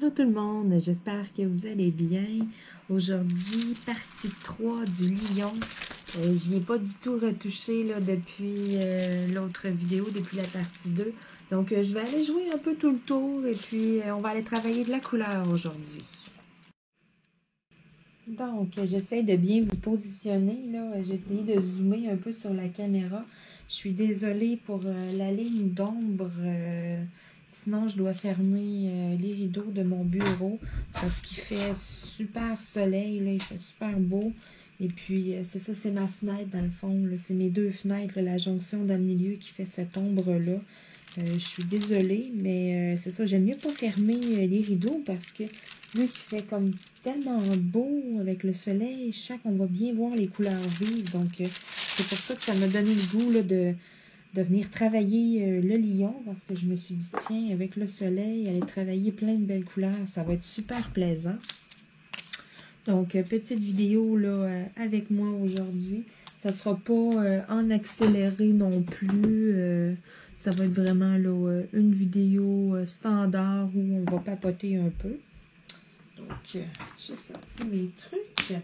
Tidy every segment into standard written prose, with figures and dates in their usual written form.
Allô tout le monde, j'espère que vous allez bien. Aujourd'hui, partie 3 du lion. Je n'y ai pas du tout retouché là, depuis l'autre vidéo, depuis la partie 2. Donc, je vais aller jouer un peu tout le tour et puis on va aller travailler de la couleur aujourd'hui. Donc, j'essaie de bien vous positionner. J'ai essayé de zoomer un peu sur la caméra. Je suis désolée pour la ligne d'ombre. Sinon, je dois fermer les rideaux de mon bureau parce qu'il fait super soleil. Là, il fait super beau. Et puis, c'est ça, c'est ma fenêtre dans le fond. C'est mes deux fenêtres, là, la jonction dans le milieu qui fait cette ombre-là. Je suis désolée, mais c'est ça, j'aime mieux pas fermer les rideaux parce que vu qu'il fait comme tellement beau avec le soleil, je sens qu'on va bien voir les couleurs vives. Donc, c'est pour ça que ça m'a donné le goût là, de venir travailler le lion parce que je me suis dit, tiens, avec le soleil, aller travailler plein de belles couleurs, ça va être super plaisant. Donc, petite vidéo là, avec moi aujourd'hui. Ça ne sera pas en accéléré non plus. Ça va être vraiment là, une vidéo standard où on va papoter un peu. Donc, j'ai sorti mes trucs.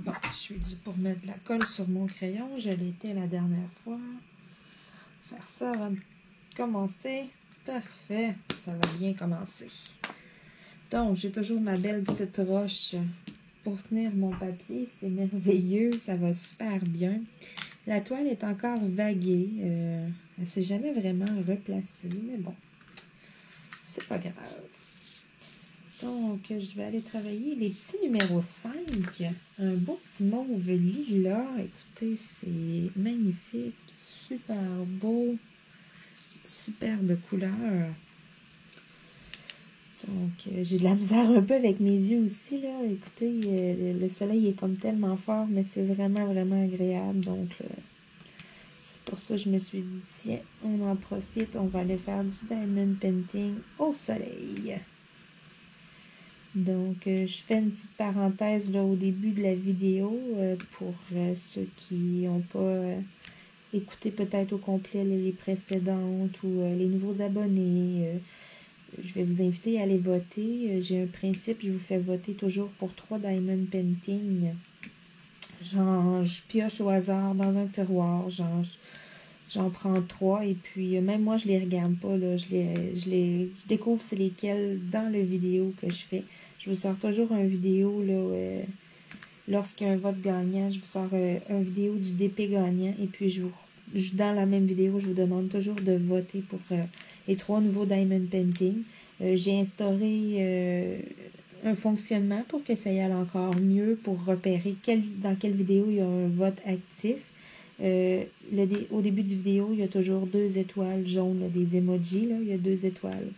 Bon, je suis due pour mettre de la colle sur mon crayon. Je l'étais la dernière fois. Faire ça avant de commencer. Parfait, ça va bien commencer. Donc, j'ai toujours ma belle petite roche pour tenir mon papier. C'est merveilleux, ça va super bien. La toile est encore vaguée. Elle ne s'est jamais vraiment replacée, mais bon, c'est pas grave. Donc, je vais aller travailler les petits numéros 5. Un beau petit mauve lilas. Écoutez, c'est magnifique, super beau, superbe couleur. Donc, j'ai de la misère un peu avec mes yeux aussi, là. Écoutez, le soleil est comme tellement fort, mais c'est vraiment, vraiment agréable. Donc, c'est pour ça que je me suis dit, tiens, on en profite, on va aller faire du diamond painting au soleil. Donc, je fais une petite parenthèse là, au début de la vidéo pour ceux qui n'ont pas écouté peut-être au complet les précédentes ou les nouveaux abonnés. Je vais vous inviter à aller voter. J'ai un principe, je vous fais voter toujours pour 3 diamond painting. Genre, je pioche au hasard dans un tiroir. Genre, j'en prends 3 et puis même moi, je les regarde pas. Là, je découvre c'est lesquels dans la vidéo que je fais. Je vous sors toujours une vidéo là, lorsqu'il y a un vote gagnant. Je vous sors une vidéo du DP gagnant et puis dans la même vidéo, je vous demande toujours de voter pour les 3 nouveaux Diamond Painting. J'ai instauré un fonctionnement pour que ça y aille encore mieux pour repérer dans quelle vidéo il y a un vote actif. Au début du vidéo, il y a toujours 2 étoiles jaunes, là, des emojis, là, il y a 2 étoiles.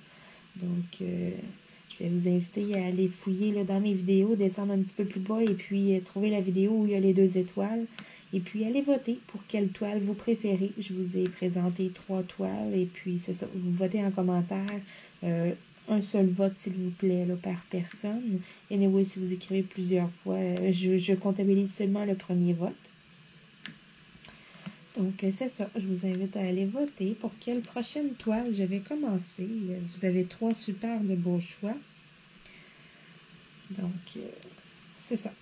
Donc, je vais vous inviter à aller fouiller là, dans mes vidéos, descendre un petit peu plus bas et puis trouver la vidéo où il y a les 2 étoiles. Et puis, allez voter pour quelle toile vous préférez. Je vous ai présenté 3 toiles et puis, c'est ça, vous votez en commentaire. Un seul vote, s'il vous plaît, là, par personne. Et anyway, si vous écrivez plusieurs fois, je comptabilise seulement le premier vote. Donc, c'est ça. Je vous invite à aller voter pour quelle prochaine toile je vais commencer. Vous avez 3 super de beaux choix. Donc, c'est ça.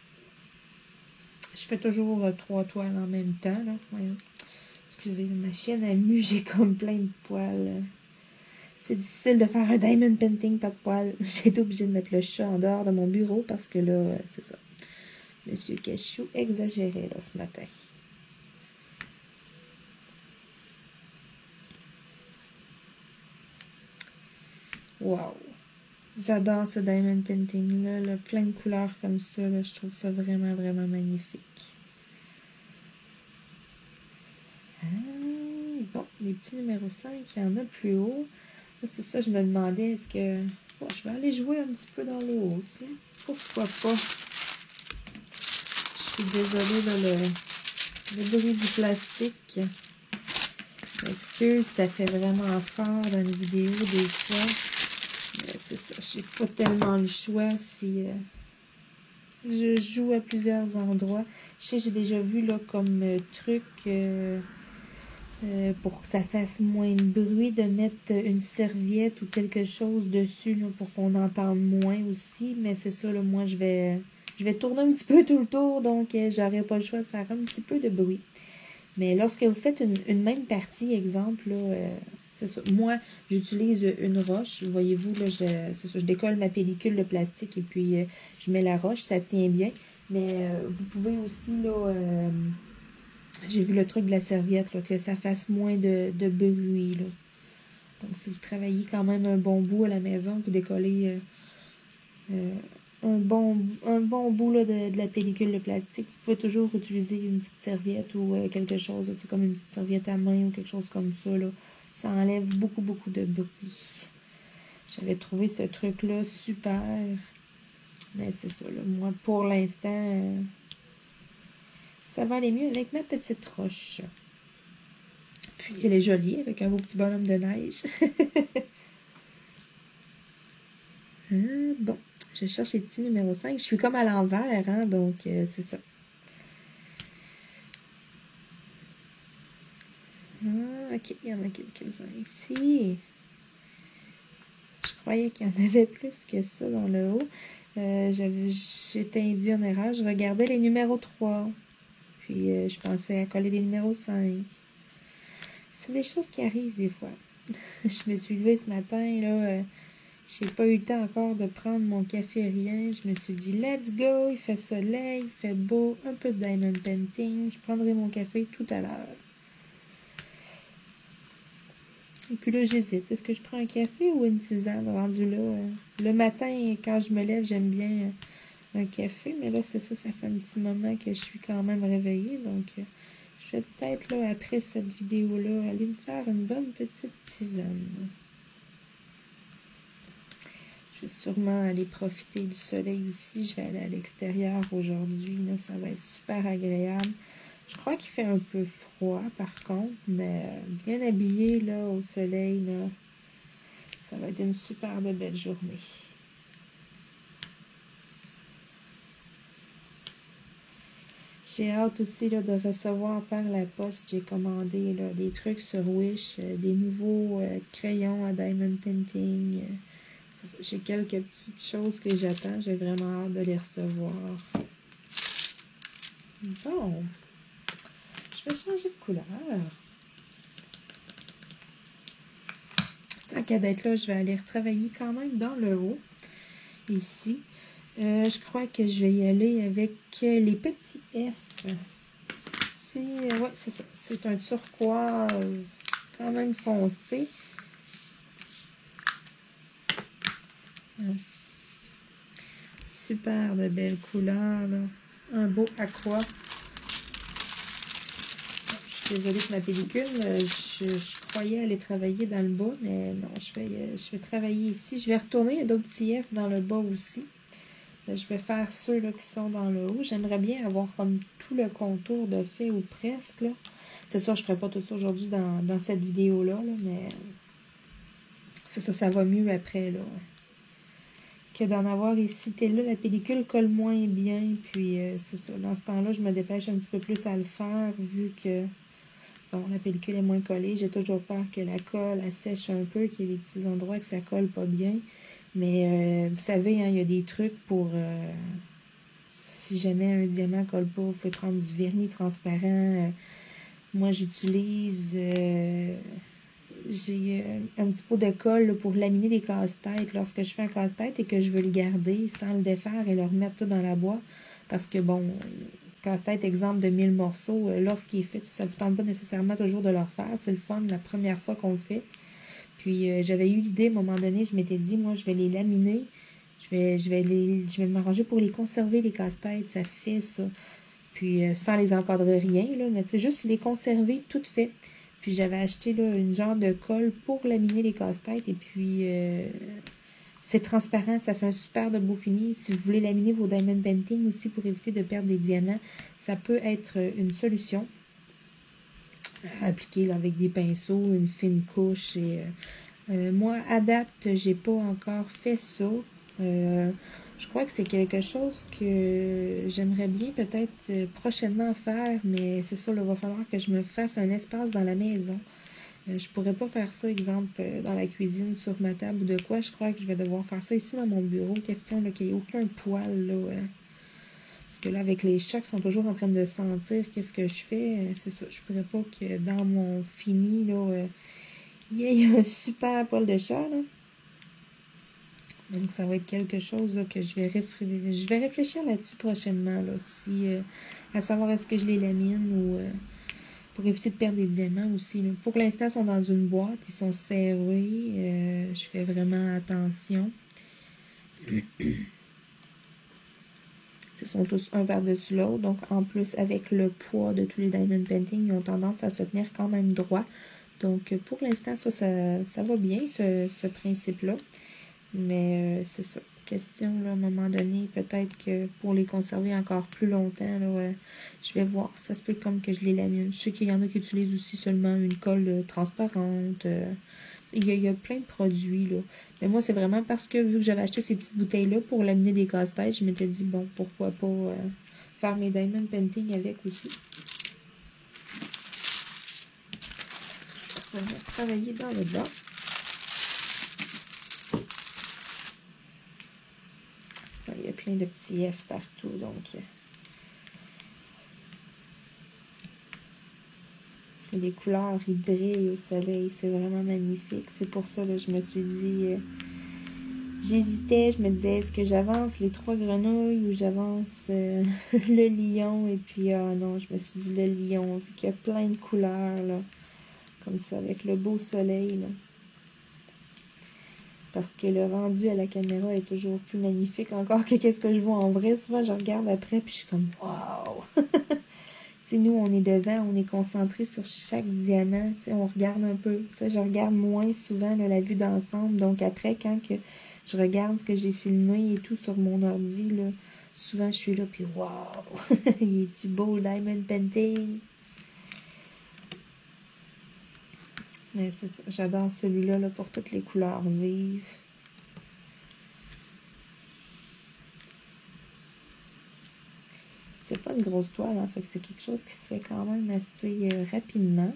Je fais toujours 3 toiles en même temps. Là. Voyons. Excusez, ma chienne a mu, j'ai comme plein de poils. C'est difficile de faire un diamond painting, pas de poils. J'ai été obligée de mettre le chat en dehors de mon bureau parce que là, c'est ça. Monsieur Cachou exagérait là, ce matin. Wow! J'adore ce diamond painting-là, là, plein de couleurs comme ça, là, je trouve ça vraiment, vraiment magnifique. Bon, les petits numéros 5, il y en a plus haut. C'est ça, je me demandais, est-ce que... Bon, je vais aller jouer un petit peu dans le haut, tu sais. Pourquoi pas? Je suis désolée, là, le bruit du plastique. Excuse, ça fait vraiment fort dans les vidéos des fois. C'est ça, j'ai pas tellement le choix si je joue à plusieurs endroits. Je sais, j'ai déjà vu là comme truc pour que ça fasse moins de bruit, de mettre une serviette ou quelque chose dessus là, pour qu'on entende moins aussi. Mais c'est ça, là, moi, je vais tourner un petit peu tout le tour, donc j'aurai pas le choix de faire un petit peu de bruit. Mais lorsque vous faites une même partie, exemple, là, c'est ça. Moi, j'utilise une roche. Voyez-vous, là, c'est ça, je décolle ma pellicule de plastique et puis je mets la roche, ça tient bien. Mais vous pouvez aussi, là, j'ai vu le truc de la serviette, là, que ça fasse moins de bruit, là. Donc, si vous travaillez quand même un bon bout à la maison, vous décollez euh, un bon bout là, de la pellicule de plastique, vous pouvez toujours utiliser une petite serviette ou quelque chose, comme une petite serviette à main ou quelque chose comme ça, là. Ça enlève beaucoup, beaucoup de bruit. J'avais trouvé ce truc-là super. Mais c'est ça, là. Moi, pour l'instant, ça va aller mieux avec ma petite roche. Puis, elle est jolie, avec un beau petit bonhomme de neige. Bon, je cherche les petits numéro 5. Je suis comme à l'envers, hein, donc c'est ça. Ok, il y en a quelques-uns ici. Je croyais qu'il y en avait plus que ça dans le haut. J'étais induit en erreur. Je regardais les numéros 3. Puis, je pensais à coller des numéros 5. C'est des choses qui arrivent des fois. Je me suis levée ce matin, là. J'ai pas eu le temps encore de prendre mon café, rien. Je me suis dit, let's go, il fait soleil, il fait beau, un peu de diamond painting. Je prendrai mon café tout à l'heure. Et puis là, j'hésite. Est-ce que je prends un café ou une tisane rendu là? Le matin, quand je me lève, j'aime bien un café. Mais là, c'est ça, ça fait un petit moment que je suis quand même réveillée. Donc, je vais peut-être, là, après cette vidéo-là, aller me faire une bonne petite tisane. Je vais sûrement aller profiter du soleil aussi. Je vais aller à l'extérieur aujourd'hui. Ça va être super agréable. Je crois qu'il fait un peu froid par contre, mais bien habillé là, au soleil, là, ça va être une super de belle journée. J'ai hâte aussi là, de recevoir par la poste. J'ai commandé là, des trucs sur Wish, des nouveaux crayons à Diamond Painting. J'ai quelques petites choses que j'attends. J'ai vraiment hâte de les recevoir. Bon, je vais changer de couleur. Tant qu'à d'être là, je vais aller retravailler quand même dans le haut, ici. Je crois que je vais y aller avec les petits F. Ouais, c'est ça. C'est un turquoise quand même foncé. Super de belles couleurs, là. Un beau aqua. Je suis désolée pour ma pellicule. Je croyais aller travailler dans le bas, mais non, je vais travailler ici. Je vais retourner. Il y a d'autres petits F dans le bas aussi. Je vais faire ceux là, qui sont dans le haut. J'aimerais bien avoir comme tout le contour de fait ou presque. C'est sûr, je ne ferai pas tout ça aujourd'hui dans cette vidéo-là, là, mais c'est ça, ça va mieux après là, que d'en avoir ici. Là, la pellicule colle moins bien. Puis c'est ça. Dans ce temps-là, je me dépêche un petit peu plus à le faire vu que bon, la pellicule est moins collée. J'ai toujours peur que la colle elle sèche un peu, qu'il y ait des petits endroits que ça colle pas bien. Mais vous savez, hein, il y a des trucs pour... si jamais un diamant colle pas, vous pouvez prendre du vernis transparent. Moi, j'utilise... j'ai un petit pot de colle là, pour laminer des casse-têtes lorsque je fais un casse-tête et que je veux le garder sans le défaire et le remettre tout dans la boîte. Parce que, bon, casse-tête, exemple de 1000 morceaux, lorsqu'il est fait, ça ne vous tente pas nécessairement toujours de le refaire. C'est le fun la première fois qu'on le fait. Puis, j'avais eu l'idée, à un moment donné, je m'étais dit, moi, je vais les laminer. Je vais m'arranger pour les conserver, les casse-têtes. Ça se fait, ça. Puis, sans les encadrer rien, là. Mais tu sais, juste les conserver, tout fait. Puis, j'avais acheté, là, une genre de colle pour laminer les casse-têtes. Et puis, c'est transparent. Ça fait un super de beau fini. Si vous voulez laminer vos diamond painting aussi pour éviter de perdre des diamants, ça peut être une solution. Appliquer là, avec des pinceaux, une fine couche. Et moi, à date, j'ai pas encore fait ça. Je crois que c'est quelque chose que j'aimerais bien peut-être prochainement faire, mais c'est sûr, il va falloir que je me fasse un espace dans la maison. Je pourrais pas faire ça, exemple, dans la cuisine, sur ma table ou de quoi. Je crois que je vais devoir faire ça ici dans mon bureau. Question qu'il n'y ait aucun poil, là. Parce que là, avec les chats qui sont toujours en train de sentir qu'est-ce que je fais, c'est ça. Je voudrais pas que dans mon fini, là, il y ait un super poil de chat, là. Donc, ça va être quelque chose là, que je vais réfléchir là-dessus prochainement, là, si, à savoir est-ce que je les lamine ou pour éviter de perdre des diamants aussi. Là. Pour l'instant, ils sont dans une boîte, ils sont serrés. Je fais vraiment attention. Ils sont tous un par-dessus l'autre. Donc, en plus, avec le poids de tous les diamond paintings, ils ont tendance à se tenir quand même droit. Donc, pour l'instant, ça va bien, ce principe-là. Mais c'est ça. Question, là, à un moment donné, peut-être que pour les conserver encore plus longtemps, là, je vais voir. Ça se peut comme que je les lamine. Je sais qu'il y en a qui utilisent aussi seulement une colle transparente. Il y a plein de produits, là. Mais moi, c'est vraiment parce que, vu que j'avais acheté ces petites bouteilles-là pour laminer des casse-têtes, je m'étais dit, bon, pourquoi pas faire mes diamond painting avec aussi. On va travailler dans le bas. Il y a plein de petits F partout, donc... Les couleurs, ils brillent au soleil, c'est vraiment magnifique. C'est pour ça que je me suis dit... j'hésitais, je me disais, est-ce que j'avance les 3 grenouilles ou j'avance le lion? Et puis, ah non, je me suis dit le lion, vu qu'il y a plein de couleurs, là. Comme ça, avec le beau soleil, là. Parce que le rendu à la caméra est toujours plus magnifique encore que qu'est-ce que je vois en vrai. Souvent, je regarde après, puis je suis comme, waouh! Tu sais, nous, on est devant, on est concentré sur chaque diamant. Tu sais, on regarde un peu. Tu sais, je regarde moins souvent là, la vue d'ensemble. Donc, après, quand que je regarde ce que j'ai filmé et tout sur mon ordi, là, souvent, je suis là, puis waouh! Il est-tu beau, le diamond painting? Mais c'est ça, j'adore celui-là là, pour toutes les couleurs vives. C'est pas une grosse toile, hein, fait que c'est quelque chose qui se fait quand même assez rapidement.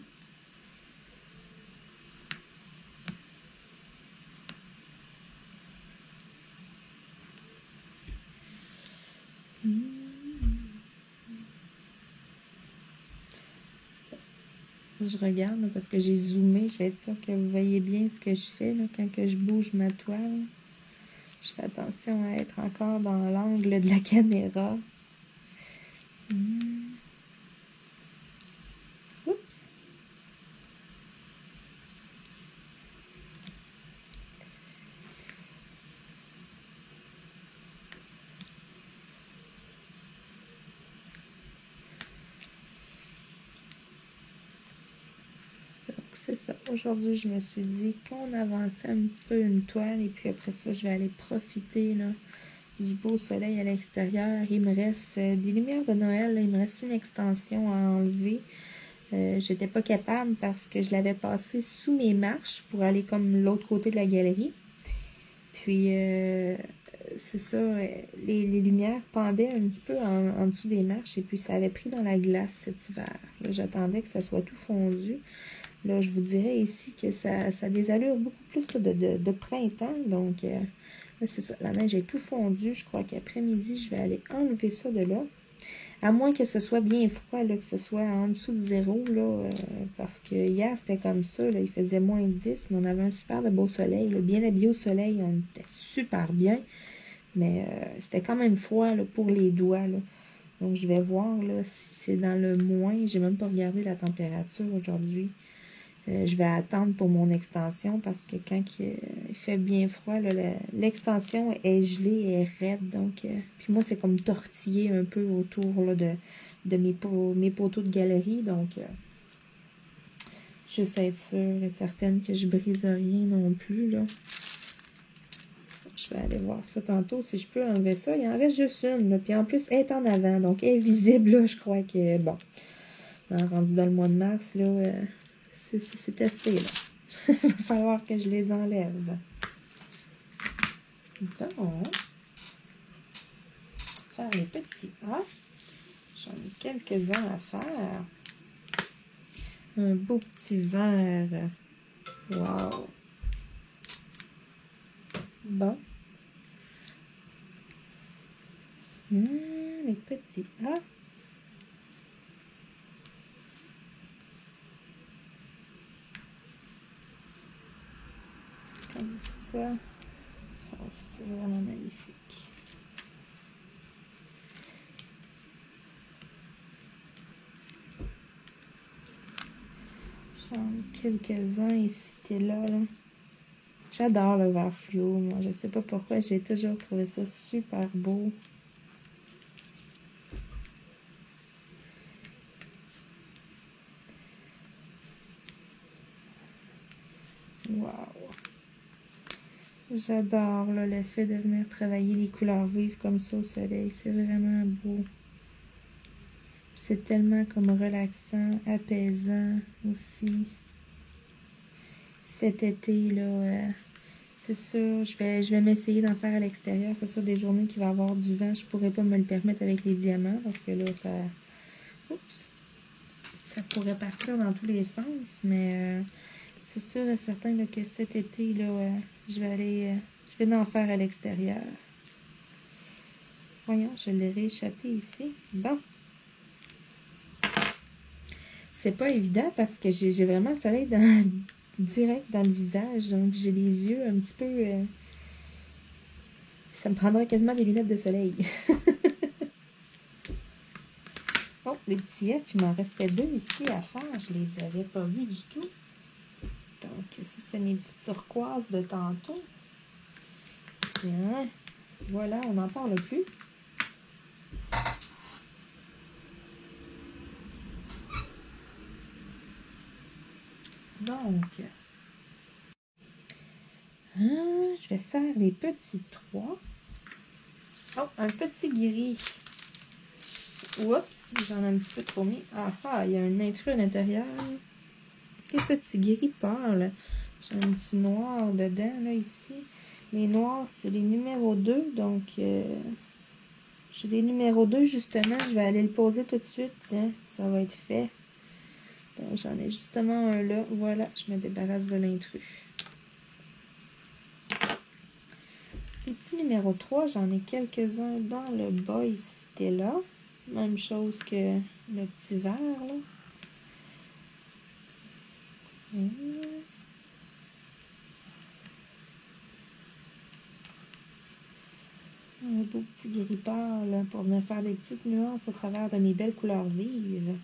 Je regarde là, parce que j'ai zoomé, je vais être sûre que vous voyez bien ce que je fais là, quand que je bouge ma toile. Je fais attention à être encore dans l'angle de la caméra. Oups! C'est ça. Aujourd'hui, je me suis dit qu'on avançait un petit peu une toile et puis après ça, je vais aller profiter là, du beau soleil à l'extérieur. Il me reste des lumières de Noël. Là, il me reste une extension à enlever. J'étais pas capable parce que je l'avais passé sous mes marches pour aller comme l'autre côté de la galerie. Puis, c'est ça, les lumières pendaient un petit peu en dessous des marches et puis ça avait pris dans la glace cet hiver. Là, j'attendais que ça soit tout fondu. Là, je vous dirais ici que ça a des allures beaucoup plus là, de printemps. Donc, là, c'est ça. La neige est tout fondue. Je crois qu'après-midi, je vais aller enlever ça de là. À moins que ce soit bien froid, là, que ce soit en dessous de 0, là, parce que hier, c'était comme ça. Là, il faisait moins 10, mais on avait un super de beau soleil. Là, bien habillé au soleil, on était super bien. Mais c'était quand même froid là, pour les doigts. Là. Donc, je vais voir là, si c'est dans le moins. J'ai même pas regardé la température aujourd'hui. Je vais attendre pour mon extension parce que quand il fait bien froid, l'extension est gelée et raide. Donc, puis moi, c'est comme tortillé un peu autour là, de mes poteaux de galerie. Donc, juste être sûre et certaine que je brise rien non plus. Là. Je vais aller voir ça tantôt. Si je peux enlever ça, il en reste juste une. Là. Puis en plus, elle est en avant. Donc, elle est visible. Là, je crois que, bon, rendu dans le mois de mars, là... c'est assez, là. Il va falloir que je les enlève. Bon. faire les petits A. J'en ai quelques-uns à faire. Un beau petit vert. Wow! Bon. Les petits A. Comme ça. Ça, c'est vraiment magnifique. J'en ai quelques-uns ici et là. J'adore le vert fluo, moi. Je sais pas pourquoi, j'ai toujours trouvé ça super beau. Wow! J'adore le fait de venir travailler les couleurs vives comme ça au soleil. C'est vraiment beau. C'est tellement comme relaxant, apaisant aussi. Cet été, là, c'est sûr, je vais m'essayer d'en faire à l'extérieur. C'est sûr, des journées qu'il va y avoir du vent, je pourrais pas me le permettre avec les diamants parce que là, ça pourrait partir dans tous les sens. Mais c'est sûr et certain là, que cet été, là, je vais en faire à l'extérieur. Voyons, je l'ai rééchappé ici. Bon. C'est pas évident parce que j'ai vraiment le soleil direct dans le visage. Donc, j'ai les yeux un petit peu... ça me prendrait quasiment des lunettes de soleil. Oh, les petits F, il m'en restait 2 ici à faire. Je les avais pas vus du tout. Donc, ça, c'était mes petites turquoises de tantôt. Tiens, voilà, on n'en parle plus. Donc, je vais faire les petits 3. Oh, un petit gris. Oups, j'en ai un petit peu trop mis. Ah, il y a un intrus à l'intérieur. Les petits gris pâles. J'ai un petit noir dedans, là, ici. Les noirs, c'est les numéros 2. Donc, j'ai les numéros 2, justement. Je vais aller le poser tout de suite. Tiens, ça va être fait. Donc, j'en ai justement un là. Voilà, je me débarrasse de l'intrus. Les petits numéros 3, j'en ai quelques-uns dans le bas ici, là. Même chose que le petit vert, là. Un beau petit gris pâle pour venir faire des petites nuances au travers de mes belles couleurs vives.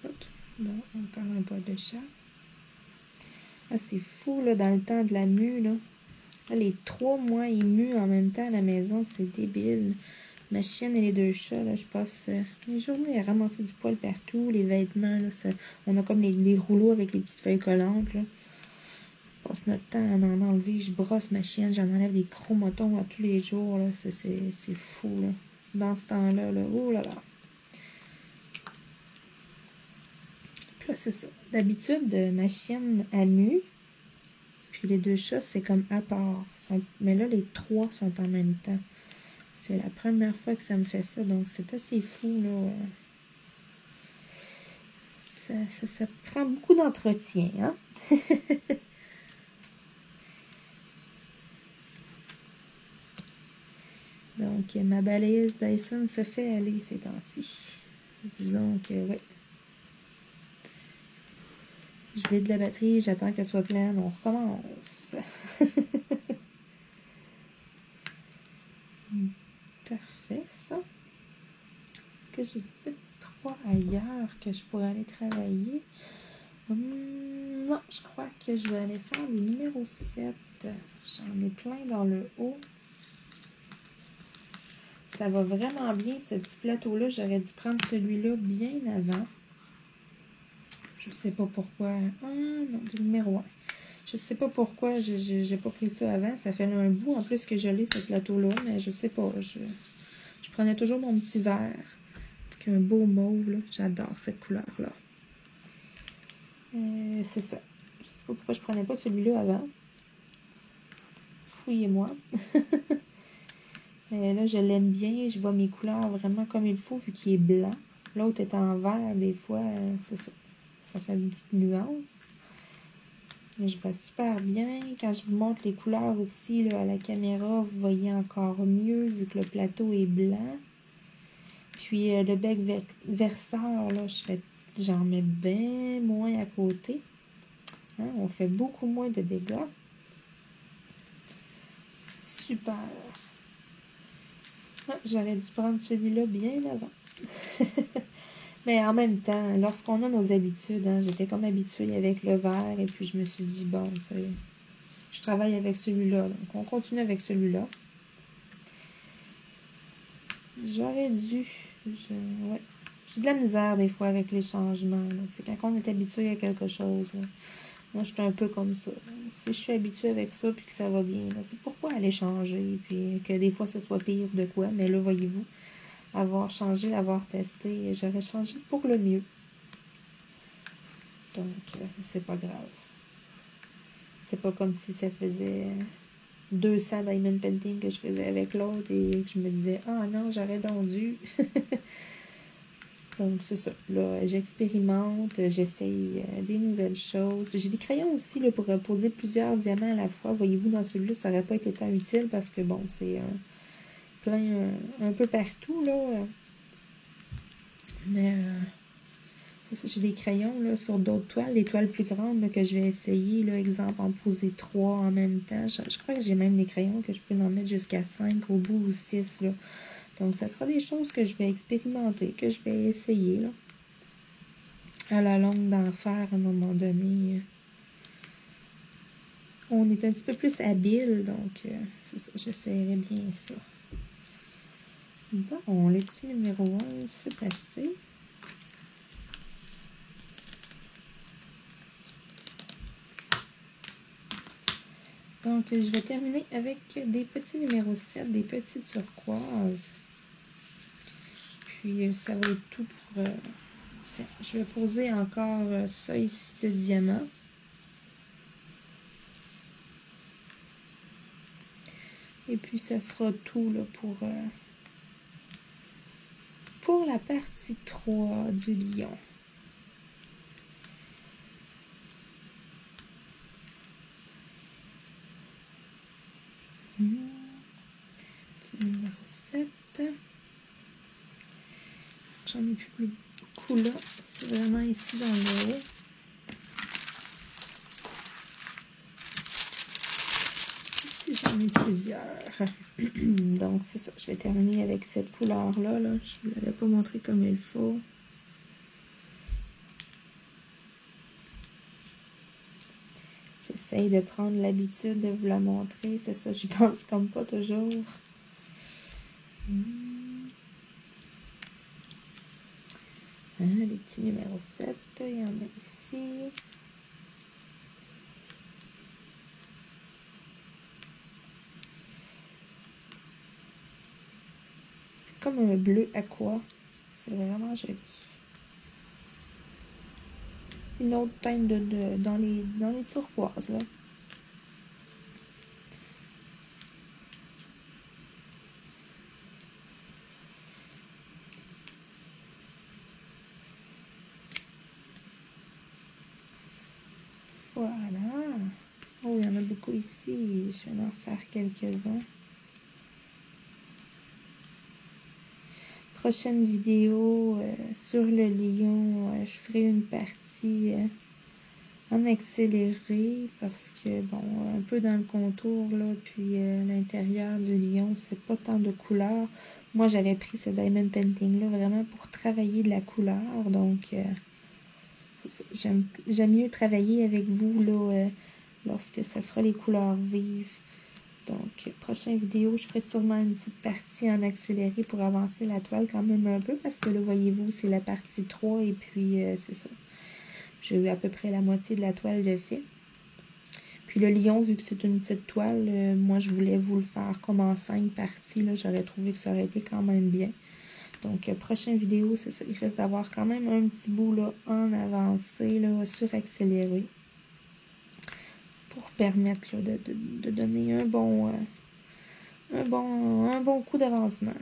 Oups, bon, encore un bol de chat. Ah, c'est fou, là, dans le temps de la mue, là. Là, les 3 mois émus en même temps à la maison, c'est débile. Ma chienne et les 2 chats, là, je passe mes journées à ramasser du poil partout, les vêtements, là, on a comme les rouleaux avec les petites feuilles collantes, là. Je passe notre temps à en enlever, je brosse ma chienne, j'en enlève des chromotons à tous les jours, là, c'est fou, là. Dans ce temps-là, là, oh là là. Puis là, c'est ça. D'habitude, ma chienne a mue, puis les 2 chats, c'est comme à part. Mais là, les 3 sont en même temps. C'est la première fois que ça me fait ça, donc c'est assez fou, là. Ça prend beaucoup d'entretien, hein? Donc, ma balayeuse Dyson se fait aller ces temps-ci. Disons que, oui. Je vide la batterie, j'attends qu'elle soit pleine, on recommence. Parfait, ça. Est-ce que j'ai des petits 3 ailleurs que je pourrais aller travailler? Non, je crois que je vais aller faire le numéro 7. J'en ai plein dans le haut. Ça va vraiment bien, ce petit plateau-là. J'aurais dû prendre celui-là bien avant. Je sais pas pourquoi. Ah, non, le numéro 1. Je sais pas pourquoi j'ai pas pris ça avant. Ça fait un bout en plus que je l'ai, ce plateau-là, mais je sais pas. Je prenais toujours mon petit verre, avec un beau mauve, j'adore cette couleur-là. C'est ça. Je sais pas pourquoi je prenais pas celui-là avant. Fouillez-moi. Là, je l'aime bien. Je vois mes couleurs vraiment comme il faut, vu qu'il est blanc. L'autre est en vert, des fois, c'est ça. Ça fait une petite nuance. Je vois super bien. Quand je vous montre les couleurs aussi là, à la caméra, vous voyez encore mieux, vu que le plateau est blanc. Puis le bec verseur, là, j'en mets bien moins à côté. Hein? On fait beaucoup moins de dégâts. Super. Ah, j'aurais dû prendre celui-là bien avant. Mais en même temps, lorsqu'on a nos habitudes, hein, j'étais comme habituée avec le vert et puis je me suis dit, bon, je travaille avec celui-là. Donc, on continue avec celui-là. J'aurais dû. Ouais. J'ai de la misère des fois avec les changements. Quand on est habitué à quelque chose, là, moi, je suis un peu comme ça. Si je suis habituée avec ça puis que ça va bien, là, pourquoi aller changer? Puis que des fois, ce soit pire de quoi. Mais là, voyez-vous, avoir changé, avoir testé, j'aurais changé pour le mieux. Donc, c'est pas grave. C'est pas comme si ça faisait 200 diamond painting que je faisais avec l'autre et que je me disais, ah non, j'aurais donc dû. Donc, c'est ça. Là, j'expérimente, j'essaye des nouvelles choses. J'ai des crayons aussi là, pour poser plusieurs diamants à la fois. Voyez-vous, dans celui-là, ça n'aurait pas été tant utile parce que, bon, c'est plein un peu partout, là. Mais, c'est ça, j'ai des crayons là, sur d'autres toiles, des toiles plus grandes là, que je vais essayer. Là, exemple, en poser 3 en même temps. Je crois que j'ai même des crayons que je peux en mettre jusqu'à 5 au bout ou 6. Là. Donc, ça sera des choses que je vais expérimenter, que je vais essayer. Là. À la longue d'en faire à un moment donné. On est un petit peu plus habile, donc c'est ça, j'essaierai bien ça. Bon, le petit numéro 1, c'est assez. Donc, je vais terminer avec des petits numéros 7, des petites turquoises. Puis, ça va être tout pour... tiens, je vais poser encore ça ici de diamant. Et puis, ça sera tout là, pour la partie 3 du lion. Petit numéro 7. J'en ai plus beaucoup là. C'est vraiment ici dans le haut. Ici, j'en ai plusieurs. Donc, c'est ça. Je vais terminer avec cette couleur-là. Là. Je ne vous l'avais pas montré comme il faut. J'essaye de prendre l'habitude de vous la montrer. C'est ça, j'y pense comme pas toujours. Les petits numéros 7, il y en a ici. C'est comme un bleu aqua. C'est vraiment joli. Une autre teinte dans les turquoises, là. Voilà. Oh, il y en a beaucoup ici. Je vais en faire quelques-uns. Prochaine vidéo sur le lion, je ferai une partie en accéléré parce que, bon, un peu dans le contour, là, puis l'intérieur du lion, c'est pas tant de couleurs. Moi, j'avais pris ce diamond painting-là vraiment pour travailler de la couleur, donc j'aime mieux travailler avec vous, là, lorsque ça sera les couleurs vives. Donc, prochaine vidéo, je ferai sûrement une petite partie en accéléré pour avancer la toile quand même un peu, parce que là, voyez-vous, c'est la partie 3 et puis c'est ça. J'ai eu à peu près la moitié de la toile de fait. Puis le lion, vu que c'est une petite toile, moi je voulais vous le faire comme en 5 parties. J'aurais trouvé que ça aurait été quand même bien. Donc, prochaine vidéo, c'est ça. Il reste d'avoir quand même un petit bout là, en avancé, là, suraccéléré. Pour permettre là, de donner un bon coup d'avancement.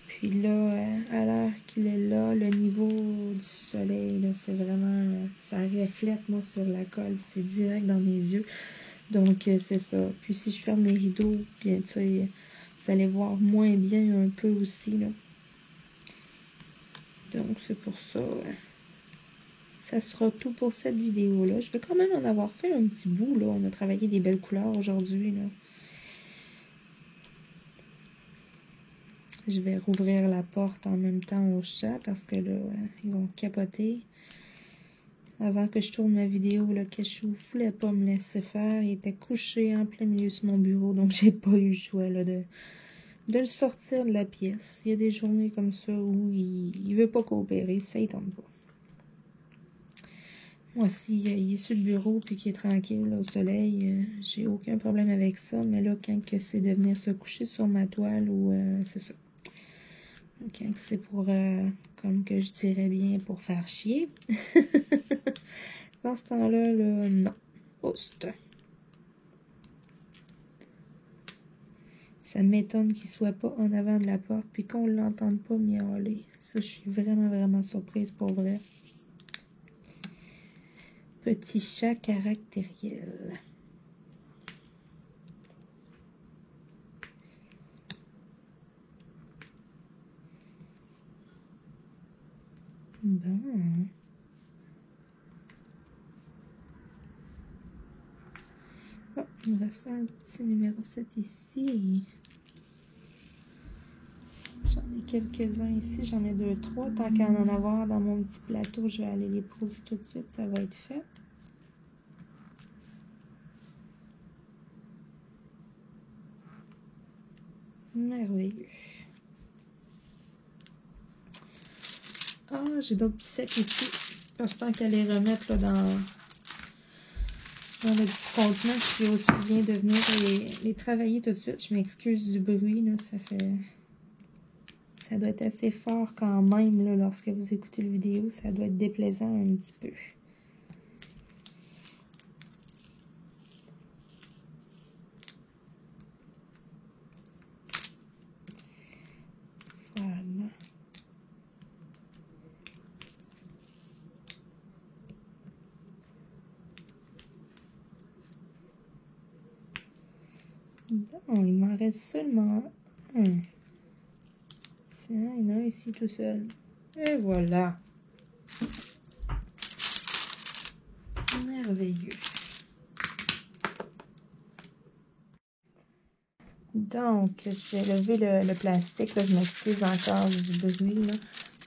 Puis là, à l'heure qu'il est là, le niveau du soleil, c'est vraiment... ça reflète, moi, sur la colle. C'est direct dans mes yeux. Donc, c'est ça. Puis si je ferme les rideaux, bien, tu sais, vous allez voir moins bien un peu aussi, là. Donc, c'est pour ça. Ça sera tout pour cette vidéo-là. Je vais quand même en avoir fait un petit bout, là. On a travaillé des belles couleurs aujourd'hui, là. Je vais rouvrir la porte en même temps au chat parce que là, ils vont capoter. Avant que je tourne ma vidéo, le cachou ne voulait pas me laisser faire. Il était couché en plein milieu sur mon bureau, donc j'ai pas eu le choix là, de le sortir de la pièce. Il y a des journées comme ça où il veut pas coopérer, ça ne tente pas. Moi, si il est sur le bureau puis qu'il est tranquille là, au soleil, j'ai aucun problème avec ça. Mais là, quand c'est de venir se coucher sur ma toile ou c'est ça. Quand c'est pour, comme que je dirais bien, pour faire chier. Dans ce temps-là, là, non. Poste. Ça m'étonne qu'il soit pas en avant de la porte puis qu'on ne l'entende pas miauler. Ça, je suis vraiment, vraiment surprise pour vrai. Petit chat caractériel. Bon. Oh, il me reste un petit numéro 7 ici. J'en ai quelques-uns ici. J'en ai 2, 3. Tant qu'à en avoir dans mon petit plateau, je vais aller les poser tout de suite. Ça va être fait. Merveilleux. Ah, j'ai d'autres petits sacs ici. Parce que tant qu'à les remettre là, dans le petit contenant, je peux aussi bien de venir les travailler tout de suite. Je m'excuse du bruit, là, ça doit être assez fort quand même là, lorsque vous écoutez la vidéo. Ça doit être déplaisant un petit peu. Voilà. Bon, il m'en reste seulement un. Tiens, il y en a un ici tout seul. Et voilà. Merveilleux. Donc, je vais lever le plastique. Là, je m'excuse encore du bruit. Là.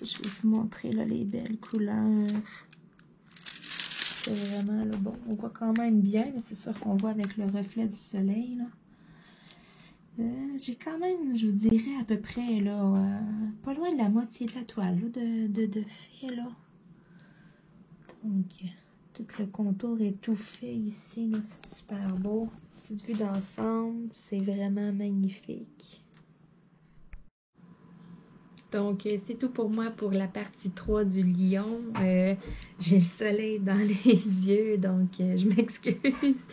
Je vais vous montrer là, les belles couleurs. C'est vraiment là, bon. On voit quand même bien, mais c'est sûr qu'on voit avec le reflet du soleil. Là. J'ai quand même, je vous dirais à peu près, là, pas loin de la moitié de la toile là, de fait. Là. Donc, tout le contour est tout fait ici. C'est super beau. Petite vue d'ensemble, c'est vraiment magnifique. Donc, c'est tout pour moi pour la partie 3 du lion. J'ai le soleil dans les yeux, donc je m'excuse.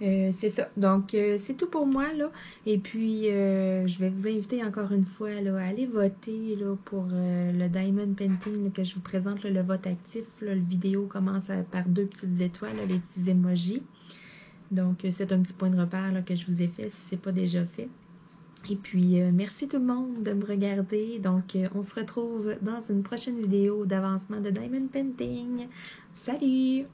C'est ça. Donc, c'est tout pour moi, là. Et puis, je vais vous inviter encore une fois là, à aller voter là, pour le Diamond Painting là, que je vous présente, là, le vote actif. Là, la vidéo commence par 2 petites étoiles, là, les petits emojis. Donc, c'est un petit point de repère là, que je vous ai fait si ce n'est pas déjà fait. Et puis, merci tout le monde de me regarder. Donc, on se retrouve dans une prochaine vidéo d'avancement de Diamond Painting. Salut!